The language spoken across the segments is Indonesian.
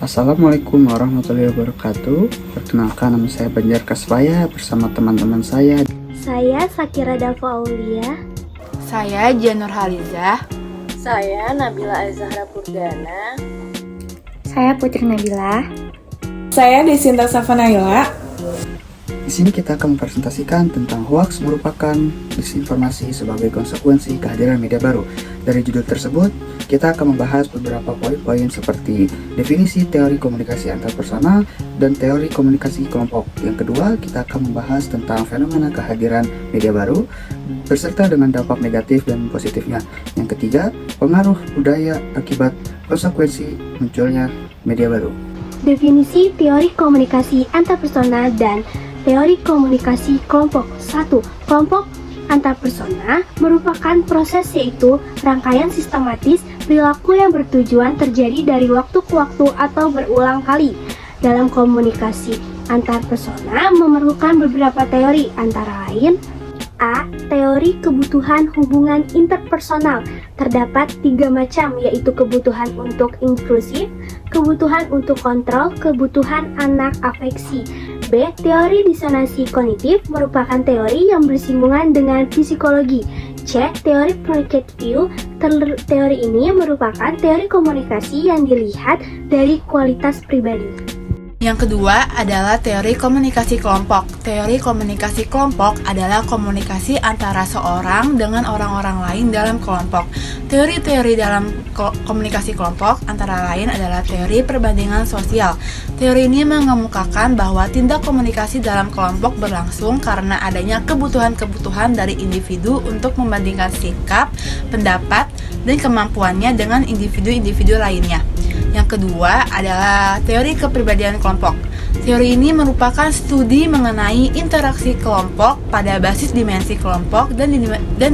Assalamualaikum warahmatullahi wabarakatuh. Perkenalkan, nama saya Banjar Kasfaya bersama teman-teman saya. Saya Sakira Dava Aulia. Saya Janur Halizah. Saya Nabila Azahra Purdana. Saya Putri Nabila. Saya Desinta Safanaila. Di sini kita akan mempresentasikan tentang hoaks merupakan disinformasi sebagai konsekuensi kehadiran media baru. Dari judul tersebut, kita akan membahas beberapa poin-poin seperti definisi teori komunikasi antarpersonal dan teori komunikasi kelompok. Yang kedua, kita akan membahas tentang fenomena kehadiran media baru beserta dengan dampak negatif dan positifnya. Yang ketiga, pengaruh budaya akibat konsekuensi munculnya media baru. Definisi teori komunikasi antarpersonal dan teori komunikasi kelompok. 1. Kelompok antarpersona merupakan proses, yaitu rangkaian sistematis perilaku yang bertujuan terjadi dari waktu ke waktu atau berulang kali. Dalam komunikasi antarpersona memerlukan beberapa teori, antara lain: A. Teori kebutuhan hubungan interpersonal. Terdapat 3 macam, yaitu kebutuhan untuk inklusif, kebutuhan untuk kontrol, kebutuhan anak afeksi. B. Teori disonansi kognitif merupakan teori yang bersinggungan dengan psikologi. C. Teori project view. Teori ini merupakan teori komunikasi yang dilihat dari kualitas pribadi. Yang kedua adalah teori komunikasi kelompok. Teori komunikasi kelompok adalah komunikasi antara seorang dengan orang-orang lain dalam kelompok. Teori-teori dalam komunikasi kelompok antara lain adalah teori perbandingan sosial. Teori ini mengemukakan bahwa tindak komunikasi dalam kelompok berlangsung karena adanya kebutuhan-kebutuhan dari individu untuk membandingkan sikap, pendapat, dan kemampuannya dengan individu-individu lainnya. Yang kedua adalah teori kepribadian kelompok. Teori ini merupakan studi mengenai interaksi kelompok pada basis dimensi kelompok dan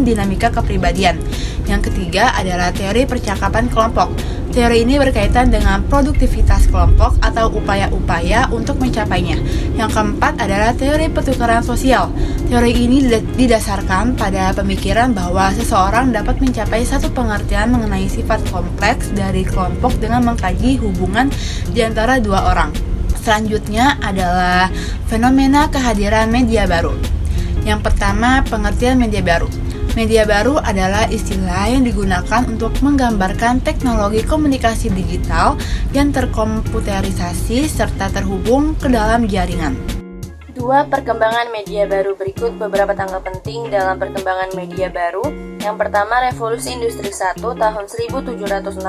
dinamika kepribadian. Yang ketiga adalah teori percakapan kelompok. Teori ini berkaitan dengan produktivitas kelompok atau upaya-upaya untuk mencapainya. Yang keempat adalah teori pertukaran sosial. Teori ini didasarkan pada pemikiran bahwa seseorang dapat mencapai satu pengertian mengenai sifat kompleks dari kelompok dengan mengkaji hubungan di antara dua orang. Selanjutnya adalah fenomena kehadiran media baru. Yang pertama, pengertian media baru. Media baru adalah istilah yang digunakan untuk menggambarkan teknologi komunikasi digital yang terkomputerisasi serta terhubung ke dalam jaringan. 2. Perkembangan media baru. Berikut beberapa tanggal penting dalam perkembangan media baru. Yang pertama, revolusi industri 1 tahun 1760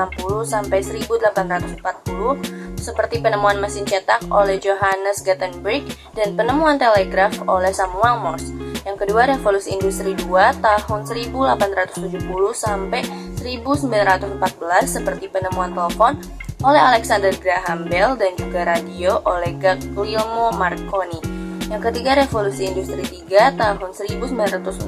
sampai 1840, seperti penemuan mesin cetak oleh Johannes Gutenberg dan penemuan telegraf oleh Samuel Morse. Yang kedua, revolusi industri 2 tahun 1870 sampai 1914, seperti penemuan telepon oleh Alexander Graham Bell dan juga radio oleh Guglielmo Marconi. Yang ketiga, revolusi industri 3 tahun 1960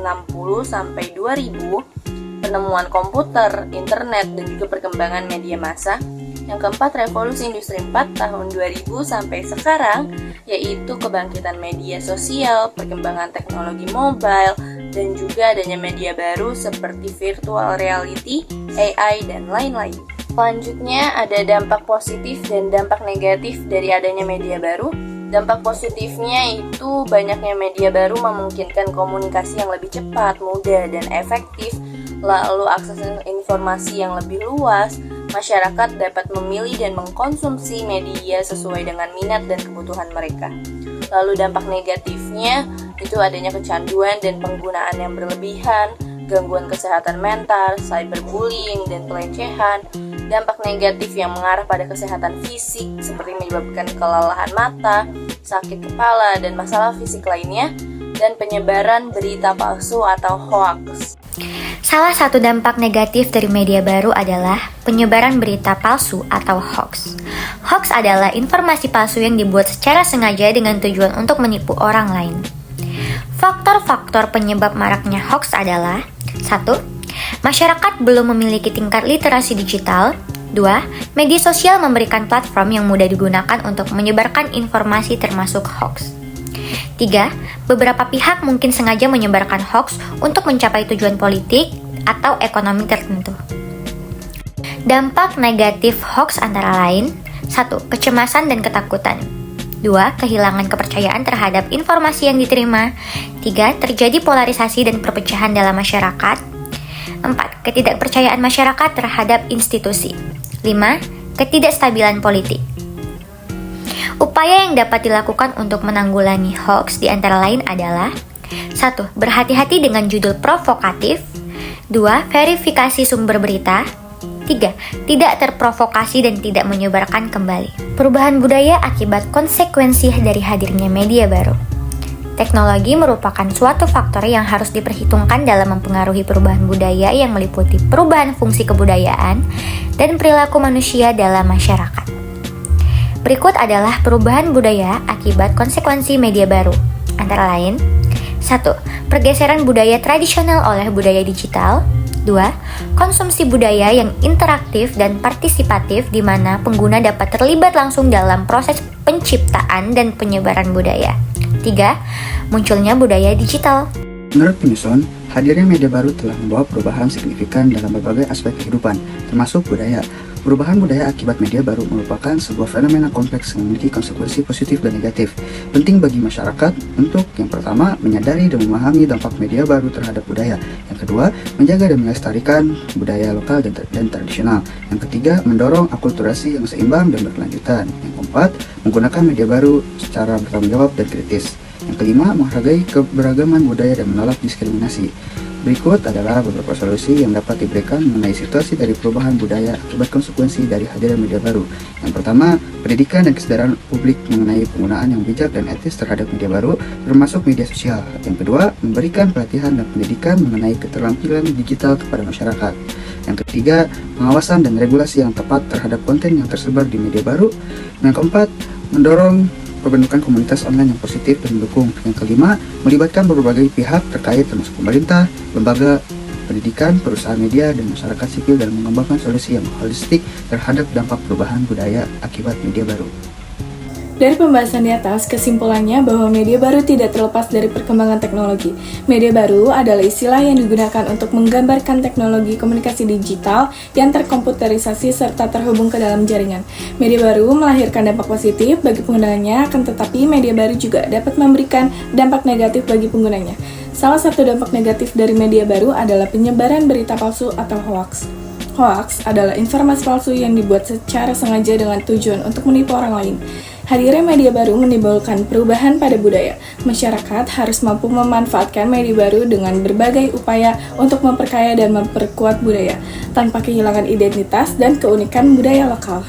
sampai 2000, penemuan komputer, internet, dan juga perkembangan media massa. Yang keempat, revolusi industri 4 tahun 2000 sampai sekarang, yaitu kebangkitan media sosial, perkembangan teknologi mobile, dan juga adanya media baru seperti virtual reality, AI, dan lain-lain. Selanjutnya ada dampak positif dan dampak negatif dari adanya media baru. Dampak positifnya itu banyaknya media baru memungkinkan komunikasi yang lebih cepat, mudah, dan efektif, lalu akses informasi yang lebih luas. Masyarakat dapat memilih dan mengkonsumsi media sesuai dengan minat dan kebutuhan mereka. Lalu dampak negatifnya itu adanya kecanduan dan penggunaan yang berlebihan, gangguan kesehatan mental, cyberbullying, dan pelecehan. Dampak negatif yang mengarah pada kesehatan fisik seperti menyebabkan kelelahan mata, sakit kepala, dan masalah fisik lainnya, dan penyebaran berita palsu atau hoax. Salah satu dampak negatif dari media baru adalah penyebaran berita palsu atau hoax. Hoax adalah informasi palsu yang dibuat secara sengaja dengan tujuan untuk menipu orang lain. Faktor-faktor penyebab maraknya hoax adalah: 1. Masyarakat belum memiliki tingkat literasi digital. 2. Media sosial memberikan platform yang mudah digunakan untuk menyebarkan informasi termasuk hoax. 3. Beberapa pihak mungkin sengaja menyebarkan hoax untuk mencapai tujuan politik atau ekonomi tertentu. Dampak negatif hoax antara lain: 1. Kecemasan dan ketakutan. 2. Kehilangan kepercayaan terhadap informasi yang diterima. 3. Terjadi polarisasi dan perpecahan dalam masyarakat. 4. Ketidakpercayaan masyarakat terhadap institusi. 5. Ketidakstabilan politik. Upaya yang dapat dilakukan untuk menanggulangi hoax di antara lain adalah 1. Berhati-hati dengan judul provokatif. 2. Verifikasi sumber berita. 3. Tidak terprovokasi dan tidak menyebarkan kembali. Perubahan budaya akibat konsekuensi dari hadirnya media baru. Teknologi merupakan suatu faktor yang harus diperhitungkan dalam mempengaruhi perubahan budaya yang meliputi perubahan fungsi kebudayaan dan perilaku manusia dalam masyarakat. Berikut adalah perubahan budaya akibat konsekuensi media baru, antara lain 1. Pergeseran budaya tradisional oleh budaya digital. 2. Konsumsi budaya yang interaktif dan partisipatif di mana pengguna dapat terlibat langsung dalam proses penciptaan dan penyebaran budaya. 3. Munculnya budaya digital. Menurut penyusun, hadirnya media baru telah membawa perubahan signifikan dalam berbagai aspek kehidupan, termasuk budaya. Perubahan budaya akibat media baru merupakan sebuah fenomena kompleks yang memiliki konsekuensi positif dan negatif. Penting bagi masyarakat untuk, yang pertama, menyadari dan memahami dampak media baru terhadap budaya. Yang kedua, menjaga dan melestarikan budaya lokal dan tradisional. Yang ketiga, mendorong akulturasi yang seimbang dan berkelanjutan. Yang keempat, menggunakan media baru secara bertanggung jawab dan kritis. Yang kelima, menghargai keberagaman budaya dan menolak diskriminasi. Berikut adalah beberapa solusi yang dapat diberikan mengenai situasi dari perubahan budaya akibat konsekuensi dari hadirnya media baru. Yang pertama, pendidikan dan kesadaran publik mengenai penggunaan yang bijak dan etis terhadap media baru, termasuk media sosial. Yang kedua, memberikan pelatihan dan pendidikan mengenai keterampilan digital kepada masyarakat. Yang ketiga, pengawasan dan regulasi yang tepat terhadap konten yang tersebar di media baru. Yang keempat, mendorong pembentukan komunitas online yang positif dan mendukung. Yang kelima, melibatkan berbagai pihak terkait termasuk pemerintah, lembaga pendidikan, perusahaan media, dan masyarakat sipil dalam mengembangkan solusi yang holistik terhadap dampak perubahan budaya akibat media baru. Dari pembahasan di atas, kesimpulannya bahwa media baru tidak terlepas dari perkembangan teknologi. Media baru adalah istilah yang digunakan untuk menggambarkan teknologi komunikasi digital yang terkomputerisasi serta terhubung ke dalam jaringan. Media baru melahirkan dampak positif bagi penggunanya, akan tetapi media baru juga dapat memberikan dampak negatif bagi penggunanya. Salah satu dampak negatif dari media baru adalah penyebaran berita palsu atau hoax. Hoax adalah informasi palsu yang dibuat secara sengaja dengan tujuan untuk menipu orang lain. Hadirnya media baru menimbulkan perubahan pada budaya. Masyarakat harus mampu memanfaatkan media baru dengan berbagai upaya untuk memperkaya dan memperkuat budaya, tanpa kehilangan identitas dan keunikan budaya lokal.